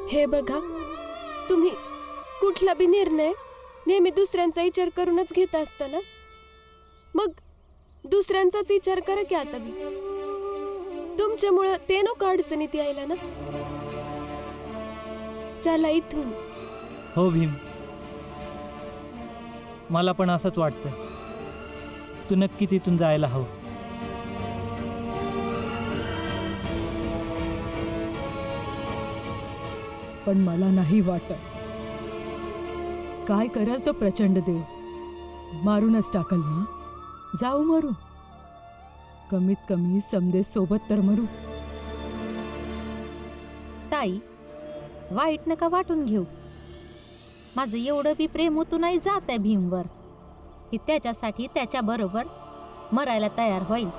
हे बघा, तुम्ही कुठला बी निर्णय नेहमी दुसऱ्यांचा विचार करूनच घेत असता ना, मग दुसऱ्यांचाच विचार करा की आता बी. तुमच्यामुळं ते नको अडचणीत यायला ना. चला इथून. हो भीम, मला पण असंच वाटतं. तू नक्कीच इथून जायला हवं. पण मला नाही वाटत. काय कराल तो प्रचंड देव? मारूनच टाकल ना. जाऊ मरू, कमीत कमी समदे सोबत तर मरू. ताई, वाईट नका वाटून घेऊ. माझं एवढं बी प्रेम होतो नाही जात आहे भीमवर की त्याच्यासाठी त्याच्या बरोबर मरायला तयार होईल.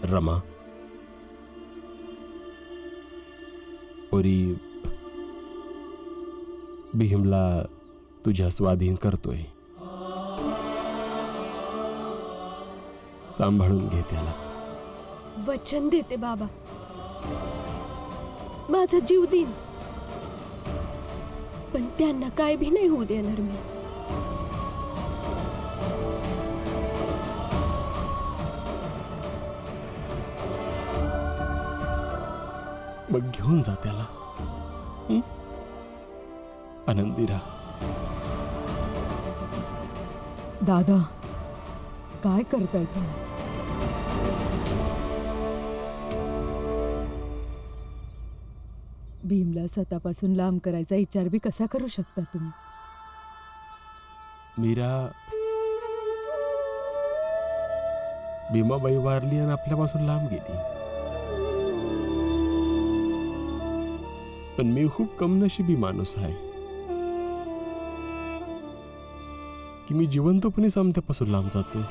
रमा, पोरी भीमला तुझ्या स्वाधीन करतोय. सांभाळून घे त्याला. वचन देते बाबा, माझा जीव देईन, पण त्यांना काय भी नाही होऊ देणार मी. मग घेऊन जा त्याला. आनंदी राहा. दादा, काय करताय तुम्ही? भीमला स्वतःपासून लांब करायचा विचार बी कसा करू शकता तुम्ही? मीरा, भीमाबाई वारली आणि आपल्यापासून लांब गेली. पण मी खूप कमनशिबी माणूस आहे की मी जिवंतपणे समत्यापासून लांब जातो.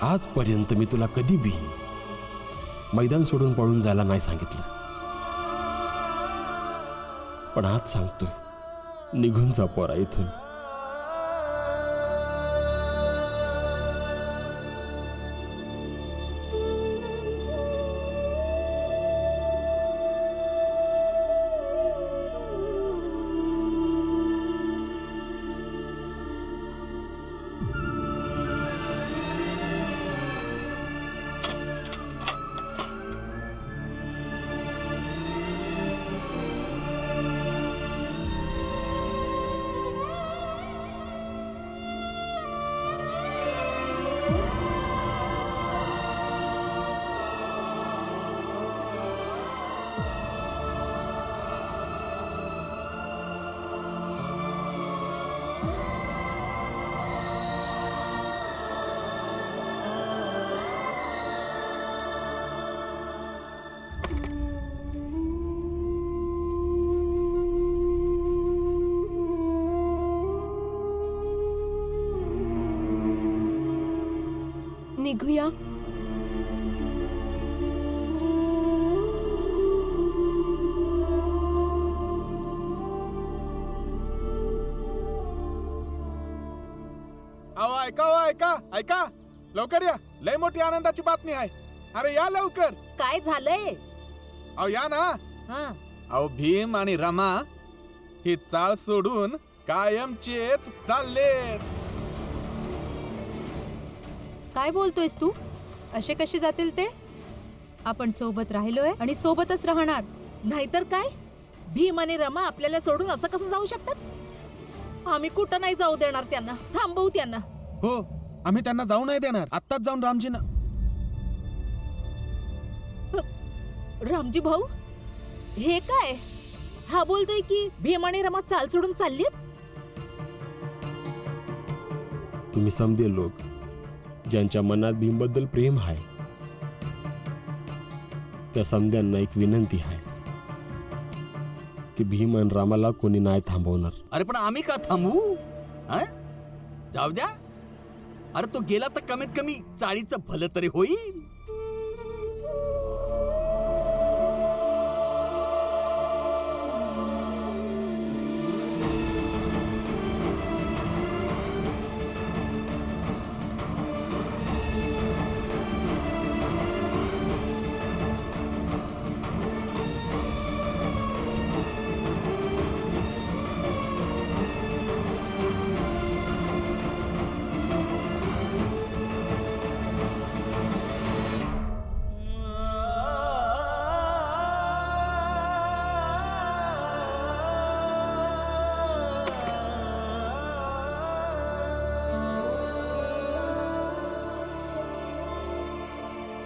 आजपर्यंत मी तुला कधी बी मैदान सोडून पळून जायला नाही सांगितलं, पण आज सांगतोय, निघून जा पोरा इथून. निघूया. अहो ऐका ऐका, लवकर या. लय मोठी आनंदाची बातमी आहे. अरे या लवकर. काय झालंय? अहो या ना. हा, अहो भीम आणि रमा ही चाळ सोडून कायमचेच चाललेत. काय बोलतोयस तू? असे कसे जातील ते? आपण सोबत राहिलोय आणि सोबतच राहणार. नाहीतर काय? भीम आणि रमा आपल्याला सोडून असं कसं जाऊ शकतात? आम्ही कुठं नाही जाऊ देणार त्यांना. थांबवू त्यांना. हो, आम्ही त्यांना जाऊ नाही देणार. आत्ताच जाऊन रामजींना. रामजी भाऊ, हे काय? हा बोलतोय की भीम आणि रमा चाल सोडून चाललीत. तुम्ही समजे लोक ज्यांच्या मनात भीमबद्दल प्रेम आहे, त्या समद्यांना एक विनंती आहे की भीम आणि रामाला कोणी नाही थांबवणार. अरे पण आम्ही का थांबू? हं? जाऊ द्या. अरे तो गेला तर कमीत कमी चाळीचं भलं तरी होईल.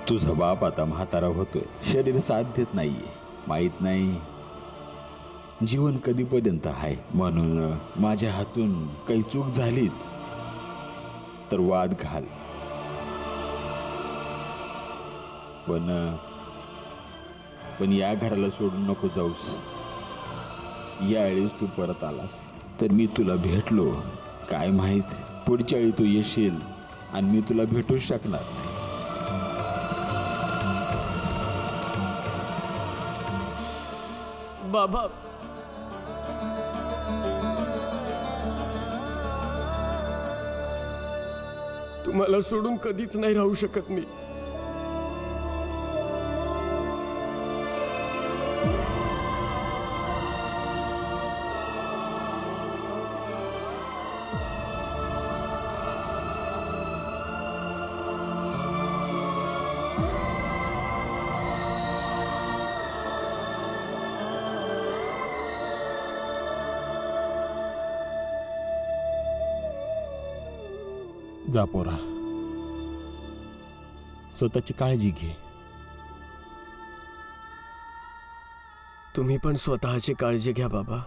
तुझा बाप आता म्हातारा होतोय, शरीर साथ देत नाहीये. माहीत नाही जीवन कधीपर्यंत आहे. म्हणून माझ्या हातून काही चूक झालीच तर वाद घाल. पण या घराला सोडून नको जाऊस. यावेळेस तू परत आलास तर मी तुला भेटलो, काय माहीत पुढच्या वेळी तू येशील आणि मी तुला भेटूच शकणार नाही. बाबा, तुम्हाला सोडून कधीच नाही राहू शकत मी. जा पोरा, स्वतःची काळजी घे. तुम्ही पण स्वतःची काळजी घ्या बाबा.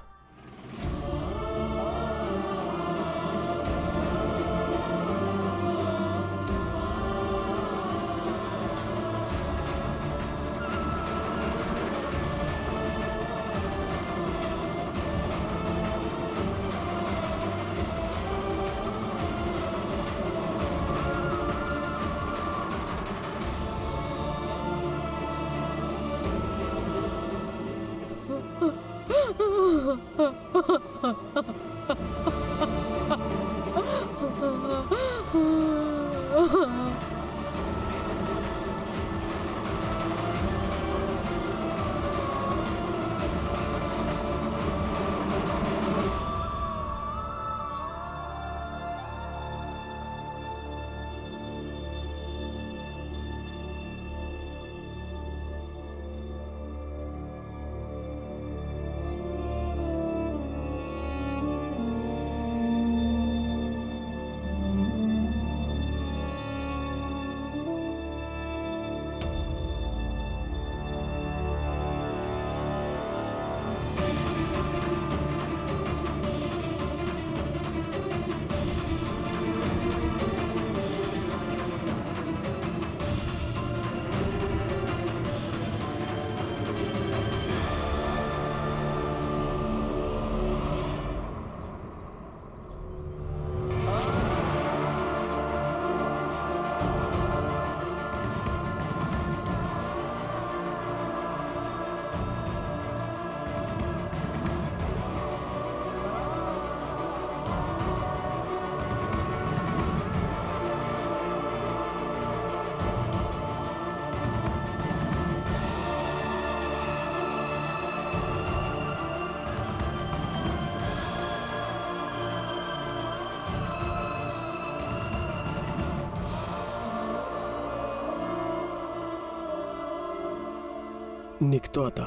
निघतो आता.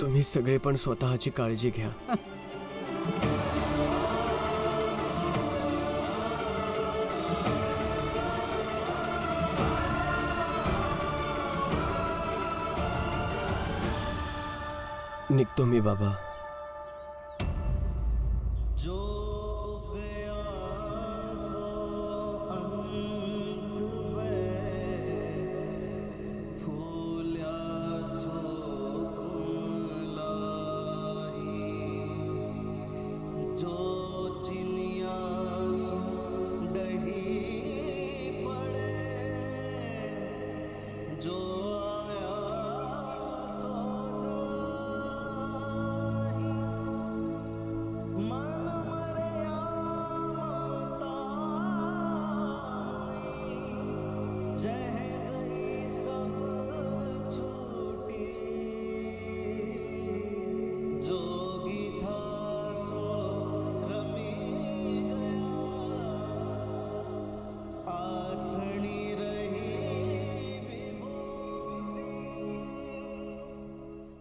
तुम्ही सगळे पण स्वतःची काळजी घ्या. निघतो मी बाबा.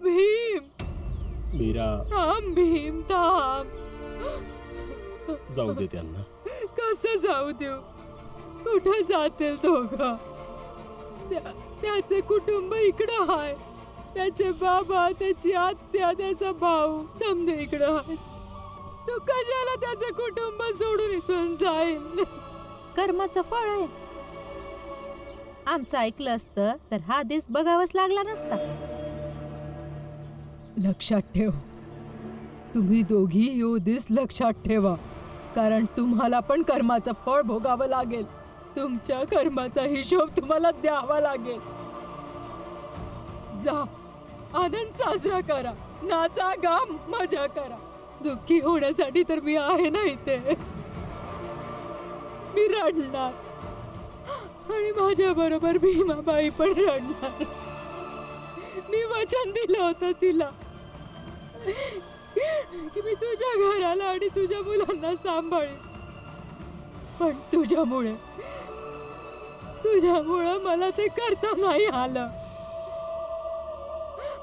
भीम, मीरा, थांब भीम, थांब. जाऊ दे त्यांना. कसं जाऊ देऊ? कुठं जातील दोघं? त्याचे कुटुंब इकडं आहे. त्याचे बाबा, त्याची आत्या, त्याचा भाऊ समजे इकडं आहे. तू कशाला त्याचं कुटुंब सोडून इथून जाईल? कर्माचं फळ आहे. आमचं ऐकलं असतं तर हा दिस बघावाच लागला नसता. लक्षात ठेव, तुम्ही दोघी यो दिस लक्षात ठेवा, कारण तुम्हाला पण कर्माचं फळ भोगावं लागेल. तुमच्या कर्माचा हिशोब तुम्हाला द्यावा लागेल. जा, आनंद साजरा करा, नाचा, गा, मजा करा. दुःखी होण्यासाठी तर मी आहे ना इथे. मी रडणार आणि माझ्या बरोबर भीमाबाई पण रडणार. मी वचन दिलं होतं तिला की मी तुझ्या घराला आणि तुझ्या मुलांना सांभाळेन, पण तुझ्यामुळे मला ते करता नाही आलं.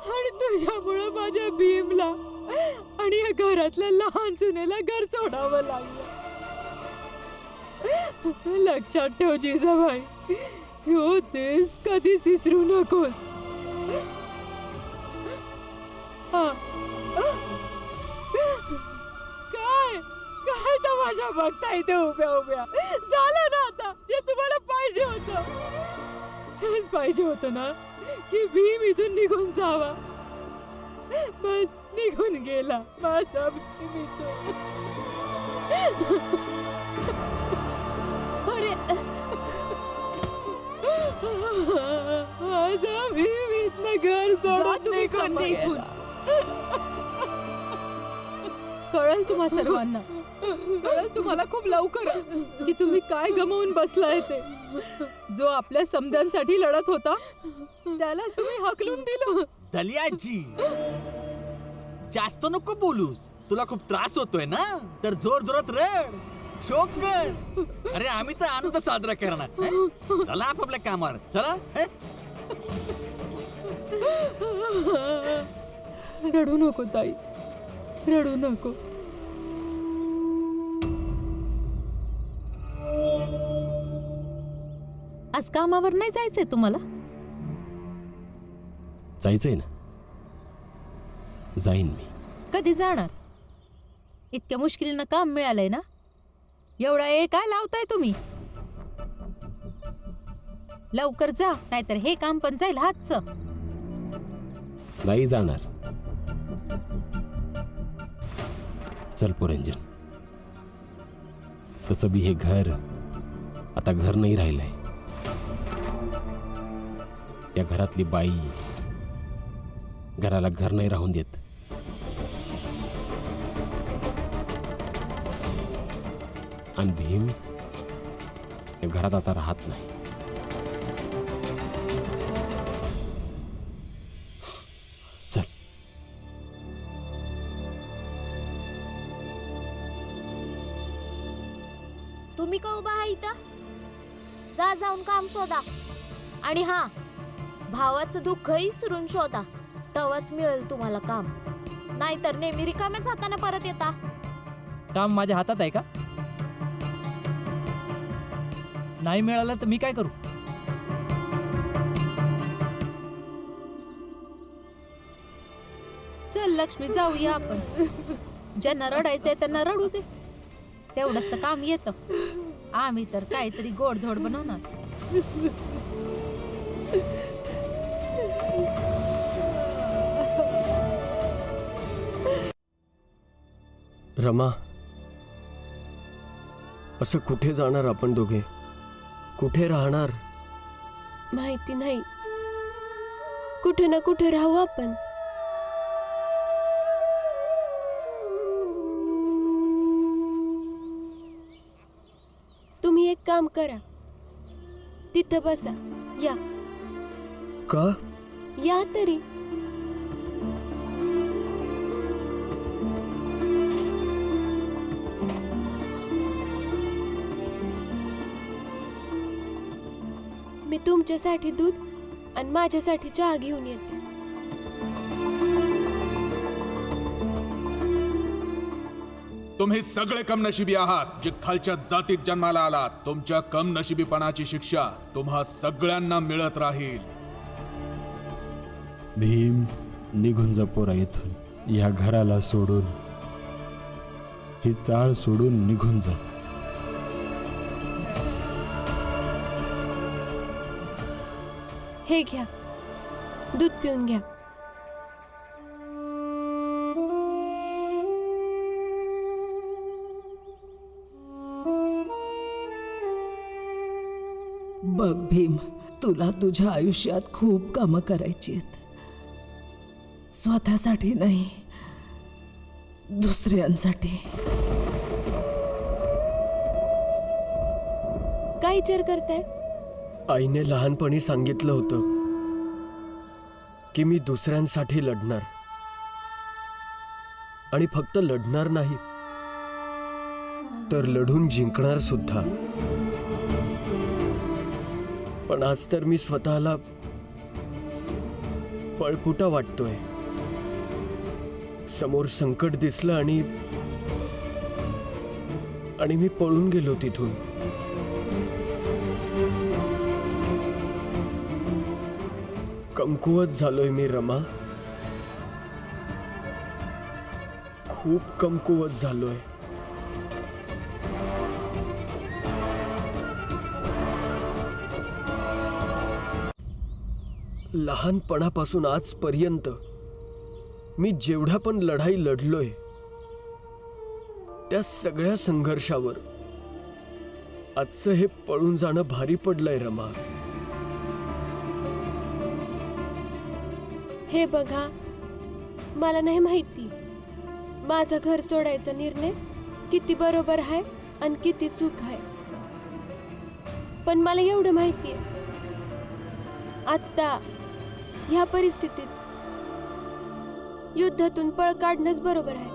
आणि तुझ्यामुळे माझ्या भीमला आणि या घरातल्या लहान सुनेला घर सोडावं लागलं. लक्षात ठेव जिजाबाई, ह्यो दिस कधीच विसरू नकोस. काय तमाशा बघता इथे उभ्या उभ्या? झालं ना आता जे तुम्हाला पाहिजे होतं. हेच पाहिजे होतं ना की भीम इथून निघून जावा. बस निघून गेला माझा भीम इथून. अरे माझा भीम इथनं घर सोडून निघून गेला. कळेल तुम्हा सर्वांना, कळेल तुम्हाला खूप लवकर की तुम्ही काय गमावून बसलाय ते. जो आपल्या समद्यांसाठी लढत होता त्यालाच तुम्ही हकलून दिलं. दलियाजी, जास्त नको बोलूस. तुला खूप त्रास होतोय ना, तर जोर जोरात रड, शोक कर. अरे आम्ही तर आनंद साजरा करणार. हं? चला आपापल्या कामावर चला. रडू नको ताई, रडू नको. आज कामावर नाही जायचंय तुम्हाला? जायचंय ना, जाईन मी. कधी जाणार? इतक्या मुश्किलीनं काम मिळालंय ना, एवढा वेळ काय लावताय तुम्ही? लवकर जा, नाहीतर हे काम पण जाईल हातचं. नाही जाणार. चल पुरंजन, तसं बी हे घर आता घर नाही राहिलंय. या घरातली बाई घराला घर नाही राहून देत. आणि भीम या घरात आता राहत नाही. चल. तुम्ही का उभा आहे इथं? जा, जाऊन काम शोधा. आणि हा, भावाचं दुःखही विसरून शोधा, तेव्हाच मिळेल तुम्हाला काम. नाहीतर नेहमी रिकाम्याच हाताने परत येता. काम माझ्या हातात आहे का? नाही मिळालं तर मी काय करू? चल चल लक्ष्मी जाऊया आपण. ज्यांना रडायचंय त्यांना रडू दे, तेवढंच तर काम येतं. आम्ही तर काहीतरी गोडधोड बनवणार. रमा, असं कुठे जाणार आपण दोघे? कुठे राहणार? माहिती नाही, कुठे ना कुठे राहू आपण. तुम्ही एक काम करा, तिथं बसा. या का? या तरी. मी तुमच्यासाठी दूध आणि माझ्यासाठी चहा घेऊन येते. तुम्ही सगळे कमनशिबी आहात जे खालच्या जातीत जन्माला आलात. तुमच्या कमनशिबीपणाची शिक्षा तुम्हा सगळ्यांना मिळत राहील. भीम, निघून जा पोरा इथून. या घराला सोडून, ही चाळ सोडून निघून जा. हे घ्या, दूध पिऊन घ्या. बघ भीम, तुला तुझ्या आयुष्यात खूप कामं करायची आहेत. स्वतःसाठी नाही, दुसऱ्यांसाठी. काय विचार करताय? आईने लहानपणी सांगितलं होतं की मी दुसऱ्यांसाठी लढणार, आणि फक्त लढणार नाही तर लढून जिंकणार सुद्धा. पण आज तर मी स्वतःला पळपुटा वाटतोय. समोर संकट दिसलं आणि मी पळून गेलो तिथून. कमकुवत झालोय मी रमा, खूप कमकुवत झालोय. लहानपणापासून आजपर्यंत मी जेवढ्या पण लढाई लढलोय त्या सगळ्या संघर्षावर आजचं हे पळून जाणं भारी पडलंय रमा. हे बघा, मला नाही माहिती माझं घर सोडायचा निर्णय किती बरोबर आहे आणि किती चूक आहे. पण मला एवढं माहिती आहे, आत्ता ह्या परिस्थितीत युद्धातून पळ काढणंच बरोबर आहे.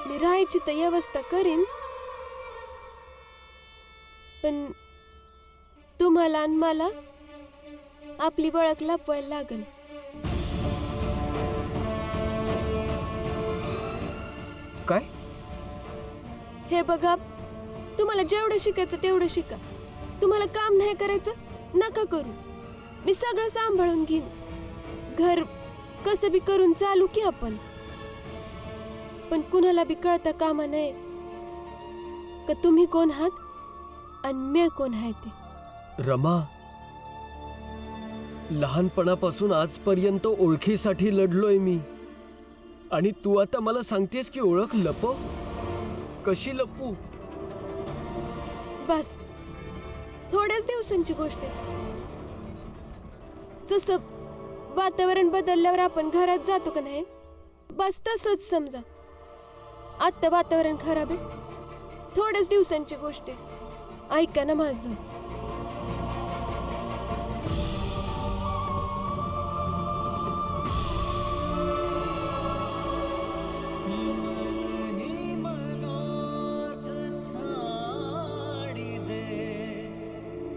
मी राहायची तर व्यवस्था करीन, पण तुम्हाला आणि मला आपली ओळख लपवायला लागल. काय? हे बघा, तुम्हाला जेवढं शिकायचं तेवढं शिका. तुम्हाला काम नाही करायचं, नका करू. मी सगळं सांभाळून घेईन. घर कसं बी करून चालू की आपण. पण कुणाला बी कळता कामा नये का तुम्ही कोण आहात आणि मी कोण आहे ते. रमा, लहानपणापासून आजपर्यंत ओळखीसाठी लढलोय मी, आणि तू आता मला सांगतेस की ओळख लपव? कशी लपू? बस थोड्याच दिवसांची गोष्ट आहे. जसं वातावरण बदलल्यावर आपण घरात जातो का नाही, बस तसंच समजा. आत्ता वातावरण खराब आहे, थोड्याच दिवसांची गोष्ट आहे. ऐका ना माझं.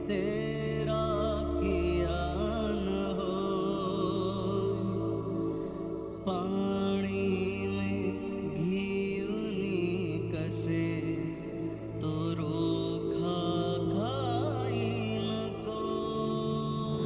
तेरा किया न हो